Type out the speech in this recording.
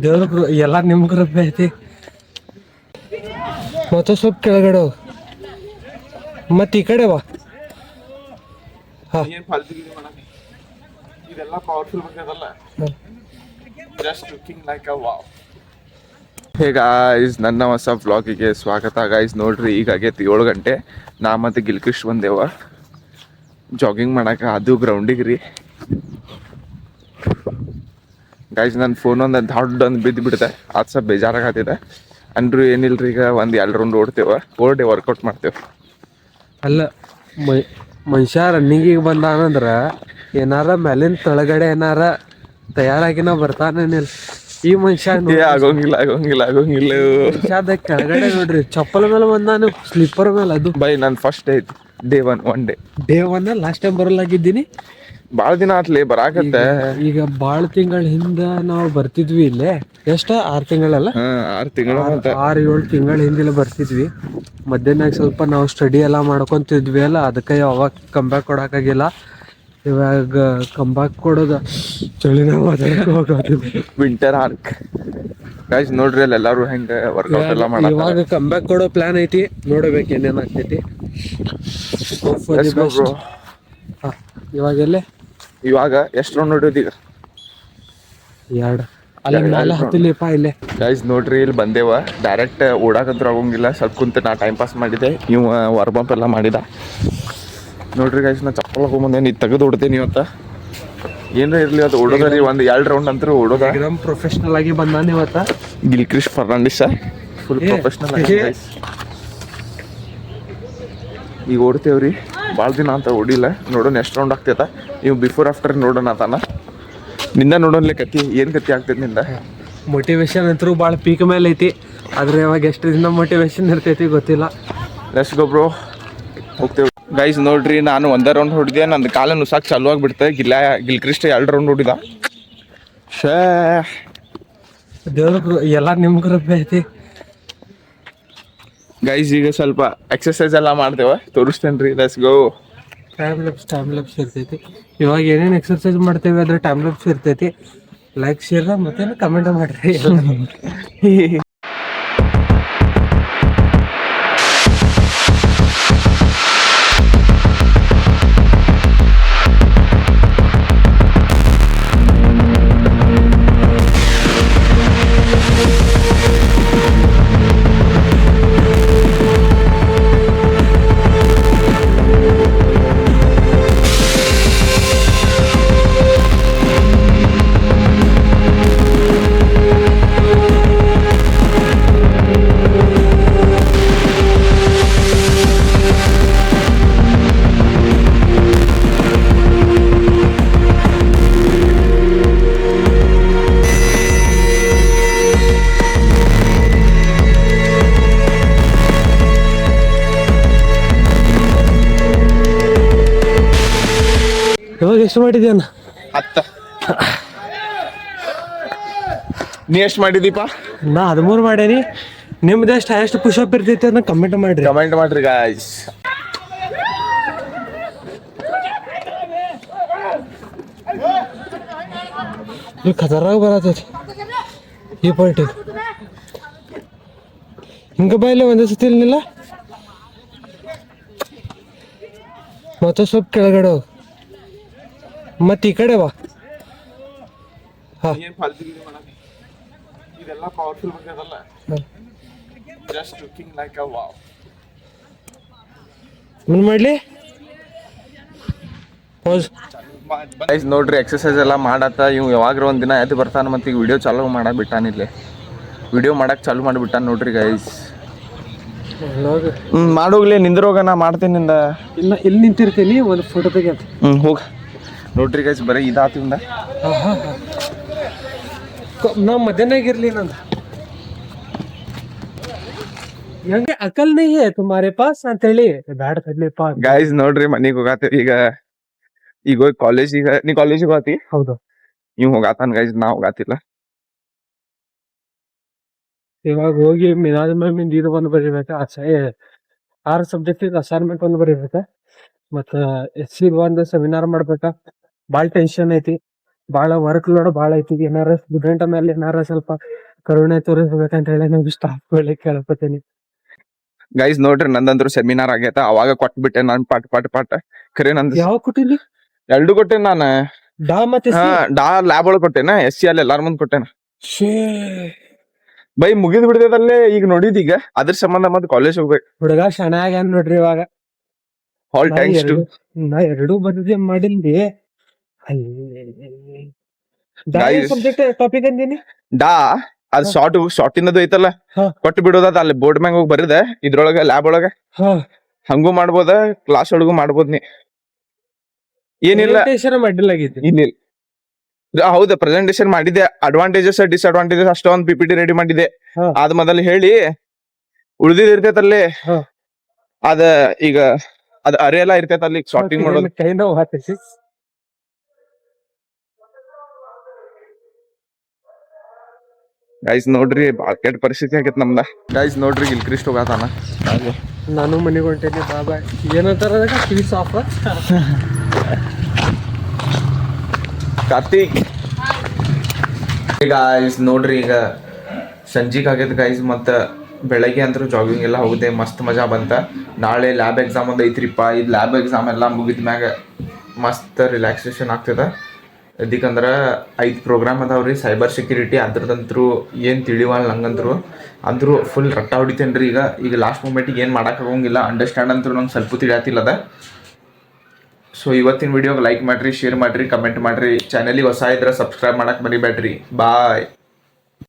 ದೇವ್ರ ಎಲ್ಲ ನಿಮ್ ಕೃಪೆ ಐತಿ. ಮತ್ತೆ ಸ್ವಲ್ಪ ಕೆಳಗಡೆ ಮತ್ತೆ ಈ ಕಡೆ ಬಾ. ಹಾ ಇದೆಲ್ಲ ಪವರ್ಫುಲ್ ಬಂದದಲ್ಲ. Just looking like a wow. Hey guys, ನನ್ನ ಹೊಸ ವ್ಲಾಗಿಗೆ ಸ್ವಾಗತ ಗಾಯ್ಸ್. ನೋಡ್ರಿ ಈಗ ಆಗೈತಿ 7 ಗಂಟೆ. ನಾ ಮತ್ತೆ ಗಿಲ್ಕೃಷ್ಣ ಬಂದೇವ ಜಾಗಿಂಗ್ ಮಾಡಕ್ಕೆ. ಅದು ಗ್ರೌಂಡಿಗೆ ರೀ ಗಾಯ್ಸ್. ನನ್ನ ಫೋನ್ ಒಂದು ದೊಡ್ಡೊಂದು ಬಿದ್ದು ಬಿಡ್ತೆ, ಅದು ಸ್ವಲ್ಪ ಬೇಜಾರಾಗತ್ತಿದೆ. ಅಂದ್ರೂ ಏನಿಲ್ರಿ, ಈಗ 1-2 ರೌಂಡ್ ಓಡಿ ವರ್ಕೌಟ್ ಮಾಡ್ತೇವೆ. ಅಲ್ಲ ಮನುಷ್ಯ ರನ್ನಿಂಗಿಗೆ ಬಂದಾನಂದ್ರ ಏನಾರ ಮೇಲಿನ ತಳಗಡೆ ಏನಾರ ತಯಾರಾಗಿನ ಬರ್ತಾನೇನಿಲ್ಲ ಈ ಮನುಷ್ಯ. ಆಗೋಂಗಿಲ್ಲ ಮನುಷ್ಯದ ಕೆಳಗಡೆ ನೋಡ್ರಿ, ಚಪ್ಪಲ್ ಮೇಲೆ ಬಂದಾನು, ಸ್ಲಿಪ್ಪರ್ ಮೇಲೆ. ಅದು ಬೈ ನನ್ ಫಸ್ಟ್ ಐತಿ ಡೇ ಒನ್ ಲಾಸ್ಟ್ ಟೈಮ್ ಬರಲಾಗಿದ್ದೀನಿ. ಬಾಳ ದಿನ ಆತ್ಲಿ ಬರಾಕತ್ತೆ. ಈಗ ಬಾಳ ತಿಂಗಳ ಹಿಂದ ನಾವು ಬರ್ತಿದ್ವಿ ಇಲ್ಲೇ. ಎಷ್ಟ 6 ತಿಂಗಳಲ್ಲ, 6 ತಿಂಗಳು 6-7 ತಿಂಗಳ ಹಿಂದಿಲ್ಲ ಬರ್ತಿದ್ವಿ. ಮಧ್ಯಾಹ್ನ ಸ್ವಲ್ಪ ನಾವು ಸ್ಟಡಿ ಎಲ್ಲ ಮಾಡ್ಕೊಂತಿದ್ವಿ ಅಲ್ಲ, ಅದಕ್ಕೆ ಯಾವಾಗ ಕಂಬ್ಯಾಕ್ ಕೊಡಕ್ಕಾಗಿಲ್ಲ. ಇವಾಗ ಕಂಬ್ಯಾಕ್ ಕೊಡೋದ ಚಳಿನ ವಿಂಟರ್ ಆರ್ಕ್ ಗೈಸ್. ನೋಡ್ರಿ ಅಲ್ಲಿ ಎಲ್ಲಾರು ಹೆಂಗ ವರ್ಕೌಟ್ ಎಲ್ಲ ಮಾಡ್ತಾರೆ. ಇವಾಗ ಕಂಬ್ಯಾಕ್ ಕೊಡೋ ಪ್ಲಾನ್ ಐತಿ, ನೋಡ್ಬೇಕು ಏನೇನ್ ಆಗ್ತೈತಿ. ಇವಾಗ ಎಷ್ಟು ರೌಂಡ್ ನೋಡಿದ್ವಿ ಈಗ? 2 ಅಲ್ಲಿ ಮೇಲೆ ಹತ್ತಲಿಪ್ಪ ಇಲ್ಲೇ. ಗೈಸ್ ನೋಡ್ರಿ, ಇಲ್ಲಿ ಬಂದೇವ. ಡೈರೆಕ್ಟ್ ಓಡಾಕಂತ್ರ ಆಗೋಂಗಿಲ್ಲ. ಸ್ವಲ್ಪ ಕುಂತ ನಾ ಟೈಮ್ ಪಾಸ್ ಮಾಡಿದೆ, ನೀವು ವಾರ್ಮಪ್ ಎಲ್ಲ ಮಾಡಿದ. ನೋಡ್ರಿ ಗೈಸ್, ನಾ ಚಪ್ಪಲ್ ಹಾಕೊಂಬಂದೆ. ನೀ ತೆಗೆದು ಓಡ್ತೇನೆ ಇವತ್ತ. ಏನ್ರ ಇರ್ಲಿ, ಅದು ಓಡೋದ್ರಿ 1-2 ರೌಂಡ್ ಅಂತೂ ಓಡೋದ. ಪ್ರೊಫೆಷನಲ್ ಆಗಿ ಬಂದಾನೆ ಇವತ್ತ ಗಿಲ್ಕ್ರಿಸ್ಟ್ ಫರ್ನಾಂಡಿಸ್. ಫುಲ್ ಪ್ರೊಫೆಷನಲ್ ಆಗಿ ಗೈಸ್. ಈಗ ಓಡ್ತೇವ್ರಿ, ಭಾಳ ದಿನ ಅಂತ ಓಡಿಲ್ಲ. ನೋಡೋಣ ಎಷ್ಟು ರೌಂಡ್ ಆಗ್ತೈತ. ನೀವು ಬಿಫೋರ್ ಆಫ್ಟರ್ ನೋಡೋಣ ತಾನ. ನಿಂದ ನೋಡೋನ್ಲೆ ಕತ್ತಿ ಏನು ಕತ್ತಿ ಆಗ್ತೈತಿ ನಿಂದ. ಮೋಟಿವೇಶನ್ ಅಂತೂ ಭಾಳ ಪೀಕ್ ಮೇಲೆ ಐತಿ. ಆದ್ರೆ ಇವಾಗ ಎಷ್ಟು ದಿನ ಮೋಟಿವೇಶನ್ ಇರ್ತೈತಿ ಗೊತ್ತಿಲ್ಲ. ಲೆಟ್ಸ್ ಗೋ ಬ್ರೋ, ಹೋಗ್ತೇವೆ ಗೈಸ್. ನೋಡ್ರಿ, ನಾನು 1 ರೌಂಡ್ ಹೊಡಿದೆ, ನಂದು ಕಾಲ ನುಸಾಕ್ ಚಾಲು ಆಗಿಬಿಡ್ತೆ. Gilchrist 2 round ಹೊಡಿದ. ದೇವ್ರ ಎಲ್ಲ ನಿಮ್ ಕೃಪೆ ಐತಿ ಗೈಸ್. ಈಗ ಸ್ವಲ್ಪ ಎಕ್ಸರ್ಸೈಸ್ ಎಲ್ಲ ಮಾಡ್ತೇವೆ, ತೋರಿಸ್ತೇನೆ. Let's go. ಟೈಮ್ ಲ್ಯಾಪ್ಸ್ ಇರ್ತೈತಿ. ಇವಾಗ ಏನೇನು ಎಕ್ಸರ್ಸೈಸ್ ಮಾಡ್ತೇವೆ ಅದ್ರ ಟೈಮ್ ಲ್ಯಾಪ್ಸ್ ಇರ್ತೈತಿ. ಲೈಕ್, ಶೇರ್ ಮತ್ತೆ ಕಮೆಂಟ್ ಮಾಡ್ರಿ. ಇವಾಗ ಎಷ್ಟು ಮಾಡಿದ್ಯಾನ? 10. ನೀ ಎಷ್ಟು ಮಾಡಿದೀಪ? ನಾ 13 ಮಾಡೇನಿ. ನಿಮ್ದು ಎಷ್ಟು ಪುಷಪ್ ಇರ್ತೈತಿ ಅಂತ ಕಮೆಂಟ್ ಮಾಡ್ರಿ ಗಾಯ್ಸ್. ಖತರಾಗ ಬರತೈತಿ ಈ ಪಾಯಿಂಟ್. ಹಿಂಗ ಬಾಯಿಲೆ ಒಂದೇ ಸತಿ ಇಲ್ನಿಲ್ಲ. ಮತ್ತೆ ಸ್ವಲ್ಪ ಕೆಳಗಡೆ ಮತ್ತೆ ಈ ಕಡೆ ಬಾ. ಇದೆಲ್ಲ ಪವರ್ಫುಲ್ ಬಂದದಲ್ಲ. Just looking like a wow. ಏನ್ ಮಾಡ್ಲಿ? ಗೈಸ್ ನೋಡ್ರಿ, ಎಕ್ಸರ್ಸೈಸ್ ಎಲ್ಲ ಮಾಡತ್ತ. ಇವ್ ಯಾವಾಗ್ರ ಒಂದ್ ದಿನ ಎದ್ದು ಬರ್ತಾನ, ಮತ್ತೆ ಈಗ ವಿಡಿಯೋ ಚಾಲು ಮಾಡಬಿಟ್ಟಾನಿಲ್ಲೇ. ವಿಡಿಯೋ ಮಾಡಕ್ ಚಾಲು ಮಾಡಿಬಿಟ್ಟಾನ ನೋಡ್ರಿ ಗೈಸ್. ಮಾಡೋಗ್ಲಿ, ನಿಂದ್ರೋಗ, ನಾ ಮಾಡ್ತೇನೆ ನಿಂದ. ಇಲ್ಲ, ಇಲ್ಲಿ ನಿಂತಿರ್ತೀನಿ, ಒಂದು ಫೋಟೋ ತೆಗಿಯಂತ. ಹೋಗ. ನೋಡ್ರಿ ಗೈಸ್, ಬರೀ ಇದಾತಿಂದ ನಾ ಮಧ್ಯಾಹ್ನಾಗಿರ್ಲಿ ನಂದು. ಹೆಂಗೆ ಅಕಲ್ ನೈ ಹೈ ತುಮಾರೆ ಪಾಸ್ ಅಂತ ಹೇಳಿ ಬ್ಯಾಡ ತಡ್ಲಿಪ್ಪ. ಗೈಸ್ ನೋಡ್ರಿ, ಮನಿಗ್ ಹೋಗಾತೇವಿ ಈಗ ಹೋಗಿ ಕಾಲೇಜಿಗೆ. ನೀ ಕಾಲೇಜಿಗೆ ಹೋಗತಿ? ಹೌದು. ಇವ್ ಹೋಗಾತಾನ ಗೈಸ್, ನಾ ಹೋಗಾತಿಲ್ಲ. ಇವಾಗ ಹೋಗಿ ಮಿನಾಜ್ ಇದು ಬಂದು ಬರೀಬೇಕ. 6 ಸಬ್ಜೆಕ್ಟ್ ಅಸೈನ್ಮೆಂಟ್ ಒಂದು ಬರೀಬೇಕ. ಮತ್ತ SC ಒಂದು ಸೆಮಿನಾರ್ ಮಾಡ್ಬೇಕ. ಭಾಳ ಟೆನ್ಷನ್ ಐತಿ. ಭಾಳ ವರ್ಕ್ ಲೋಡ್ ಭಾಳ ಐತಿ. ಏನಾರ ಸ್ಟೂಡೆಂಟ್ ಮೇಲೆ ಏನಾರ ಸ್ವಲ್ಪ ಕರುಣೆ ತೋರಿಸ್ಬೇಕಂತ ಹೇಳಿ ನಾವು ಸ್ಟಾಫ್ಗಳಿಗೆ ಕೇಳ್ಕೊತೀನಿ. ಗೈಸ್ ನೋಡ್ರಿ ನಂದಂದ್ರು ಸೆಮಿನಾರ್ ಆಗೈತ, ಅವಾಗ ಕೊಟ್ಬಿಟ್ಟೆ ನಾನ್ ಪಾಟ್ ಖರೆ ನಂದು ಯಾವ ಕೊಟ್ಟಿಲಿ? 2 ಕೊಟ್ಟೆನ್ ನಾನು. ಡಾ ಮತ್ತೆ ಹಾ ಡಾ ಲ್ಯಾಬ್ ಒಳಗ್ ಕೊಟ್ಟೆನ, SC ಅಲ್ಲಿ ಎಲ್ಲಾರ ಮುಂದ್ ಕೊಟ್ಟೆನ. ಶೇ ಬೈ ಮುಗಿದ್ ಬಿಡ್ತದಲ್ಲೇ ಈಗ ನೋಡಿದ್, ಈಗ ಅದ್ರ ಸಂಬಂಧ ಮತ್ ಕಾಲೇಜ್ ಹೋಗ್ಬೇಕು. ಹುಡುಗ ಶಣ ಆಗ್ಯಾನ ನೋಡ್ರಿ ಇವಾಗ. ಆಲ್ ಥ್ಯಾಂಕ್ಸ್ ಟು ನಾ ಎರಡೂ ಬರದೇ ಮಾಡಿಲ್ರಿ. Guys. ಸಬ್ಜೆಕ್ಟ್ ಟಾಪಿಕ್ ಅಂದಿನಿ. ಡಾ ಅದ್ ಶಾರ್ಟ್ ಇನ್ನದು ಐತಲ್ಲ, ಹಾ. ಕೊಟ್ಟು ಬಿಡೋದ ಅಲ್ಲಿ ಬೋರ್ಡ್ ಮ್ಯಾಗ ಹೋಗಿ ಬರಿದ ಇದ್ರೊಳಗ ಲ್ಯಾಬ್ ಒಳಗ ಹಾ ಹಂಗೂ ಮಾಡ್ಬೋದ, ಕ್ಲಾಸ್ ಒಳಗೂ ಮಾಡ್ಬೋದ್ ನೀ. ಏನಿಲ್ಲ ಮಾಡಿಲ್ಲಾಗೈತಿ. ಇಲ್ಲ ಹೌದಾ, ಪ್ರೆಸೆಂಟೇಶನ್ ಮಾಡಿದೆ. ಅಡ್ವಾಂಟೇಜಸ್ ಡಿಸ್ಅಡ್ವಾಂಟೇಜಸ್ ಅಷ್ಟ ಒಂದ್ PPT ರೆಡಿ ಮಾಡಿದೆ. ಹಾ. ಅದ್ ಮೊದಲು ಹೇಳಿ ಉಳ್ದಿದ್ ಇರ್ತೈತಲ್ಲಿ. ಹಾ. ಅದ ಈಗ ಅದ ಅರೆ ಎಲ್ಲ ಇರ್ತೈತಲ್ಲಿ ಶಾರ್ಟಿಂಗ್ ಮಾಡೋದು. ಕೈ ನೋವು ಆತೈತಿ. ಗೈಸ್ ನೋಡ್ರಿ ಬಾಳ್ ಕೆಟ್ಟ ಪರಿಸ್ಥಿತಿ ಆಗೈತ್ ನಮ್ದ. ಗೈಸ್ ನೋಡ್ರಿ ಗಿಲ್ಕ್ರಿಸ್ಟ್ ಹೋಗತಾನ. ನಾನು ಮನೆಗೆ ಹೊಂಟೇನಿ. ಬಾಯ್. ಏನಂತಾರ ಅದಕ್ಕೆ? Piece of Karthik. ಗೈಸ್ ನೋಡ್ರಿ ಈಗ ಸಂಜಿಕ್ ಆಗೈತೆ ಗೈಸ್. ಮತ್ತು ಬೆಳಗ್ಗೆ ಅಂತೂ ಜಾಗಿಂಗ್ ಎಲ್ಲ ಹೋಗುತ್ತೆ, ಮಸ್ತ್ ಮಜಾ ಬಂತ. ನಾಳೆ ಲ್ಯಾಬ್ ಎಕ್ಸಾಮ್ ಒಂದು ಐತ್ರಿಪ್ಪ. ಇದು ಲ್ಯಾಬ್ ಎಕ್ಸಾಮ್ ಎಲ್ಲ ಮುಗಿದ ಮ್ಯಾಗ ಮಸ್ತ್ ರಿಲ್ಯಾಕ್ಸೇಷನ್ ಆಗ್ತದೆ. ಅದಕ್ಕಂದ್ರೆ 5 ಪ್ರೋಗ್ರಾಮ್ ಅದಾವ್ರಿ. ಸೈಬರ್ ಸೆಕ್ಯೂರಿಟಿ ಅದ್ರದಂತರೂ ಏನು ತಿಳಿವಲ್ಲ ನಂಗಂತರು. ಅಂದರೂ ಫುಲ್ ರಟ್ಟ ಹೊಡಿತೇನೆ ರೀ. ಈಗ ಲಾಸ್ಟ್ ಮೂಮೆಂಟಿಗೆ ಏನು ಮಾಡೋಕ್ಕಾಗೋಂಗಿಲ್ಲ. ಅಂಡರ್ಸ್ಟ್ಯಾಂಡ್ ಅಂತೂ ನಂಗೆ ಸ್ವಲ್ಪ ತಿಳಿಯತ್ತಿಲ್ಲದ. ಸೊ ಇವತ್ತಿನ ವಿಡಿಯೋಗೆ ಲೈಕ್ ಮಾಡಿರಿ, ಶೇರ್ ಮಾಡಿರಿ, ಕಮೆಂಟ್ ಮಾಡಿರಿ. ಚಾನಲಿಗೆ ಹೊಸ ಇದ್ರೆ ಸಬ್ಸ್ಕ್ರೈಬ್ ಮಾಡಕ್ಕೆ ಮರಿಬೇಡ್ರಿ. ಬಾಯ್.